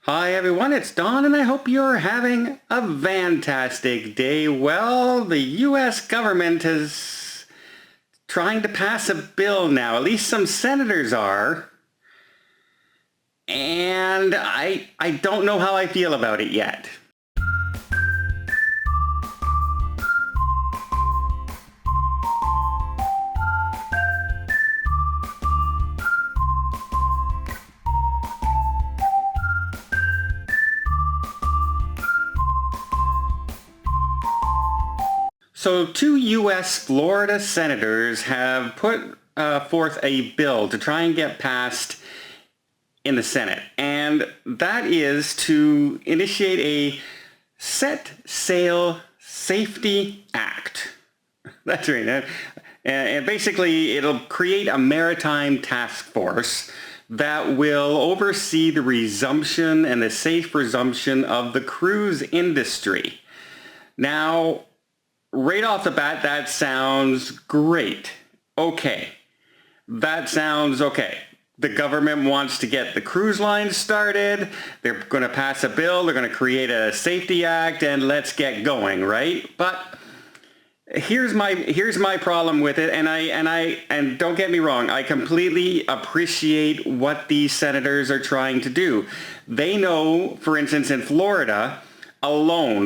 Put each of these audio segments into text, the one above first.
Hi everyone, it's Don and I hope you're having a fantastic day. Well, the US government is trying to pass a bill now, at least some senators are, and I don't know how I feel about it yet. So two U.S. Florida senators have put forth a bill to try and get passed in the Senate, and that is to initiate a Set Sail Safety Act. That's right. And basically it'll create a maritime task force that will oversee the resumption and the safe resumption of the cruise industry. Now, right off the bat, that sounds great. Okay. That sounds okay. The government wants to get the cruise lines started. They're going to pass a bill. They're going to create a safety act and let's get going, right? But here's my problem with it, and don't get me wrong, I completely appreciate what these senators are trying to do. They know, for instance, in Florida alone,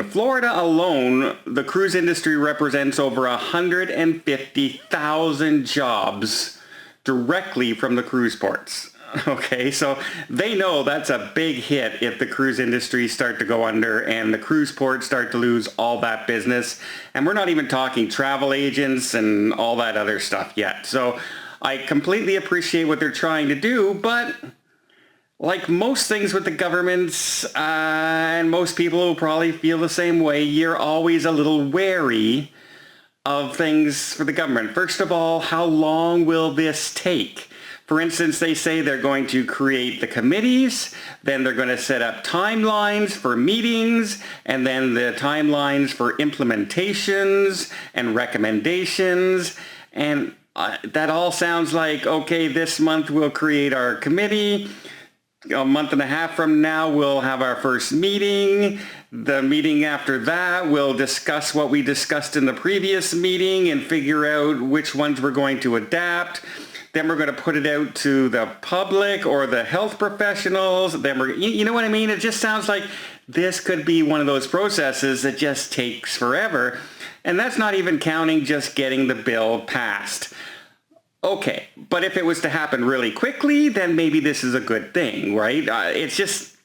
the cruise industry represents over 150,000 jobs directly from the cruise ports. Okay, so they know that's a big hit if the cruise industry start to go under and the cruise ports start to lose all that business. And we're not even talking travel agents and all that other stuff yet. So I completely appreciate what they're trying to do, but like most things with the governments, and most people will probably feel the same way, you're always a little wary of things for the government. First of all, how long will this take? For instance, they say they're going to create the committees, then they're going to set up timelines for meetings, and then the timelines for implementations and recommendations. And that all sounds like, okay, this month we'll create our committee. A month and a half from now, we'll have our first meeting. The meeting after that, we'll discuss what we discussed in the previous meeting and figure out which ones we're going to adapt. Then we're going to put it out to the public or the health professionals. Then you know what I mean? It just sounds like this could be one of those processes that just takes forever. And that's not even counting just getting the bill passed. Okay, but if it was to happen really quickly, then maybe this is a good thing, right? It's just,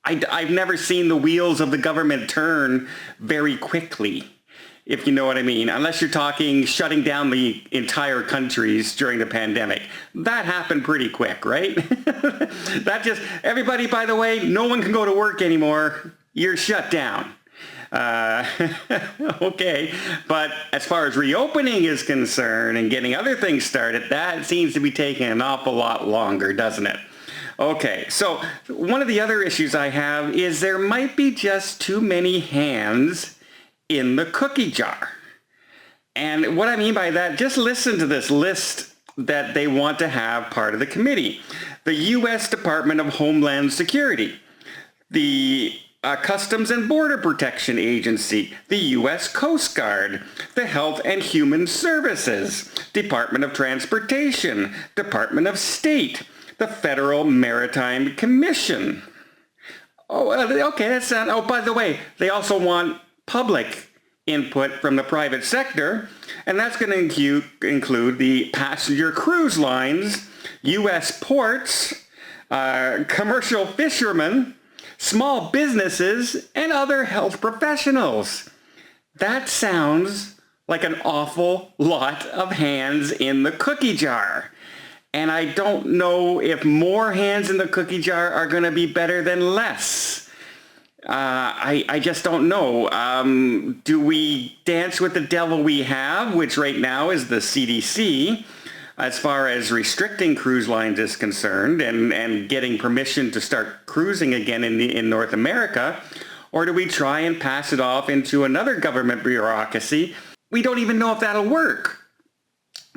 I've never seen the wheels of the government turn very quickly, if you know what I mean, unless you're talking shutting down the entire countries during the pandemic. That happened pretty quick, right? Everybody, by the way, no one can go to work anymore. You're shut down. Okay, but as far as reopening is concerned and getting other things started, that seems to be taking an awful lot longer, doesn't it? Okay, so one of the other issues I have is there might be just too many hands in the cookie jar. And what I mean by that, just listen to this list that they want to have part of the committee. The U.S. Department of Homeland Security, the Customs and Border Protection Agency, the U.S. Coast Guard, the Health and Human Services, Department of Transportation, Department of State, the Federal Maritime Commission. Oh, okay, that's not, oh, by the way, they also want public input from the private sector, and that's going to include the passenger cruise lines, U.S. ports, commercial fishermen, small businesses, and other health professionals. That sounds like an awful lot of hands in the cookie jar. And I don't know if more hands in the cookie jar are going to be better than less. I just don't know. Do we dance with the devil we have, which right now is the CDC, as far as restricting cruise lines is concerned and getting permission to start cruising again in North America? Or do we try and pass it off into another government bureaucracy? We don't even know if that'll work.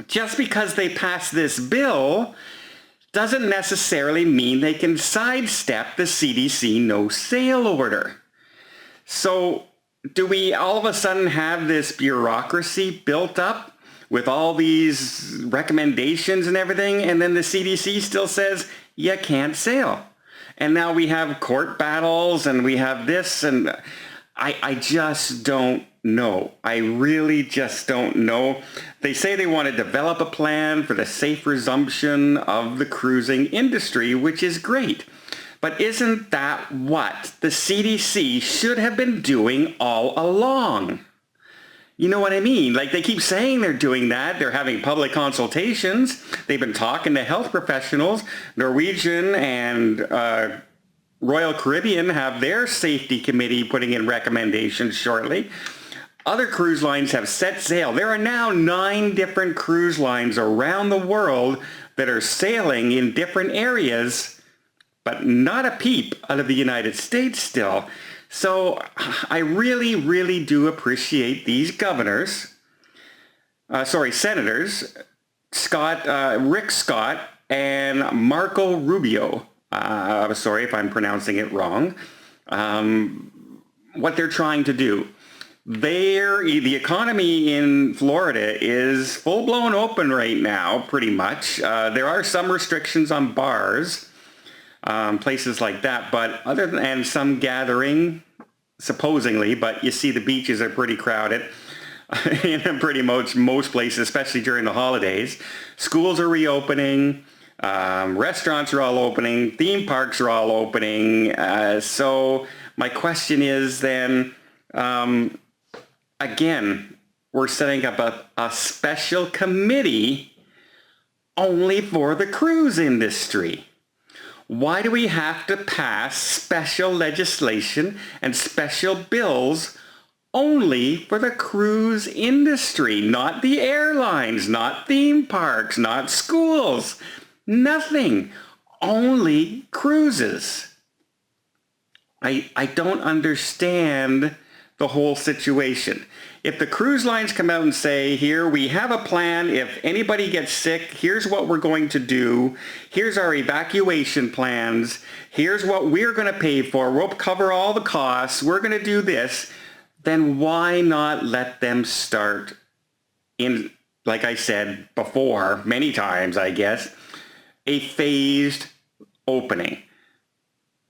Just because they passed this bill doesn't necessarily mean they can sidestep the CDC no sale order. So do we all of a sudden have this bureaucracy built up with all these recommendations and everything, and then the CDC still says you can't sail? And now we have court battles and we have this, and I just don't know. I really just don't know. They say they want to develop a plan for the safe resumption of the cruising industry, which is great. But isn't that what the CDC should have been doing all along? You know what I mean? Like, they keep saying they're doing that. They're having public consultations. They've been talking to health professionals. Norwegian and Royal Caribbean have their safety committee putting in recommendations shortly. Other cruise lines have set sail. There are now 9 different cruise lines around the world that are sailing in different areas, but not a peep out of the United States still. So I really, really do appreciate these senators, Rick Scott and Marco Rubio. Sorry if I'm pronouncing it wrong. What they're trying to do. The economy in Florida is full-blown open right now, pretty much. There are some restrictions on bars, places like that, but and some gathering, supposedly, but you see the beaches are pretty crowded in pretty much most places, especially during the holidays. Schools are reopening. Restaurants are all opening. Theme parks are all opening. So my question is then, again, we're setting up a special committee only for the cruise industry. Why do we have to pass special legislation and special bills only for the cruise industry, not the airlines, not theme parks, not schools? Nothing. Only cruises. I don't understand the whole situation. If the cruise lines come out and say, here, we have a plan. If anybody gets sick, here's what we're going to do. Here's our evacuation plans. Here's what we're going to pay for. We'll cover all the costs. We're going to do this. Then why not let them start in, like I said before, many times, I guess, a phased opening?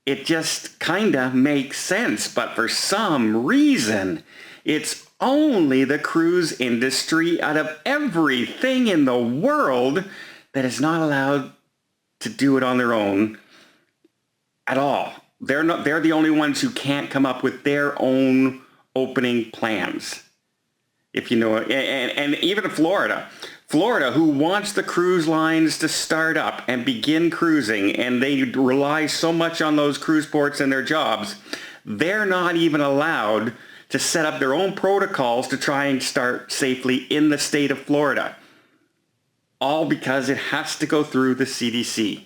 It just kind of makes sense, but for some reason, it's only the cruise industry out of everything in the world that is not allowed to do it on their own at all. They're the only ones who can't come up with their own opening plans. If you know it, and even Florida, who wants the cruise lines to start up and begin cruising, and they rely so much on those cruise ports and their jobs, they're not even allowed to set up their own protocols to try and start safely in the state of Florida. All because it has to go through the CDC.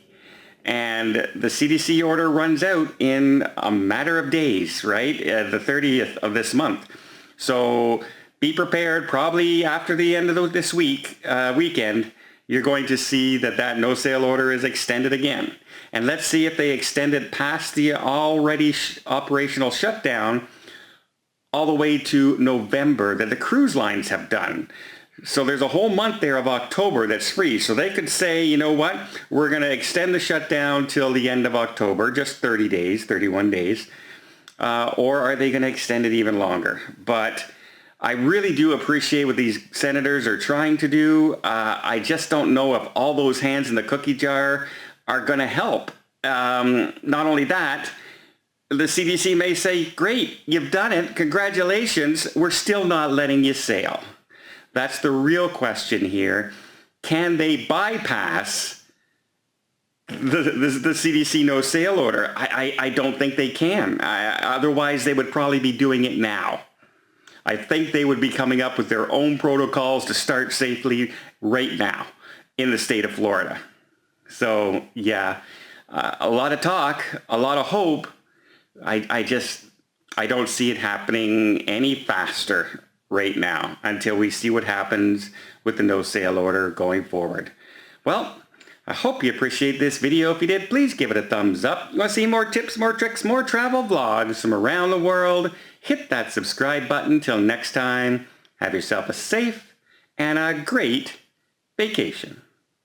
And the CDC order runs out in a matter of days, right? The 30th of this month. So be prepared. Probably after the end of this weekend, you're going to see that no sale order is extended again. And let's see if they extend it past the already operational shutdown all the way to November that the cruise lines have done. So there's a whole month there of October that's free. So they could say, you know what, we're going to extend the shutdown till the end of October, just 30 days, 31 days. Or are they going to extend it even longer? But I really do appreciate what these senators are trying to do. I just don't know if all those hands in the cookie jar are going to help. Not only that, the CDC may say, great, you've done it. Congratulations. We're still not letting you sail. That's the real question here. Can they bypass the CDC no sale order? I don't think they can. Otherwise, they would probably be doing it now. I think they would be coming up with their own protocols to start safely right now in the state of Florida. So, yeah, a lot of talk, a lot of hope. I don't see it happening any faster right now until we see what happens with the no sale order going forward. Well, I hope you appreciate this video. If you did, please give it a thumbs up. You want to see more tips, more tricks, more travel vlogs from around the world? Hit that subscribe button. Till next time, have yourself a safe and a great vacation.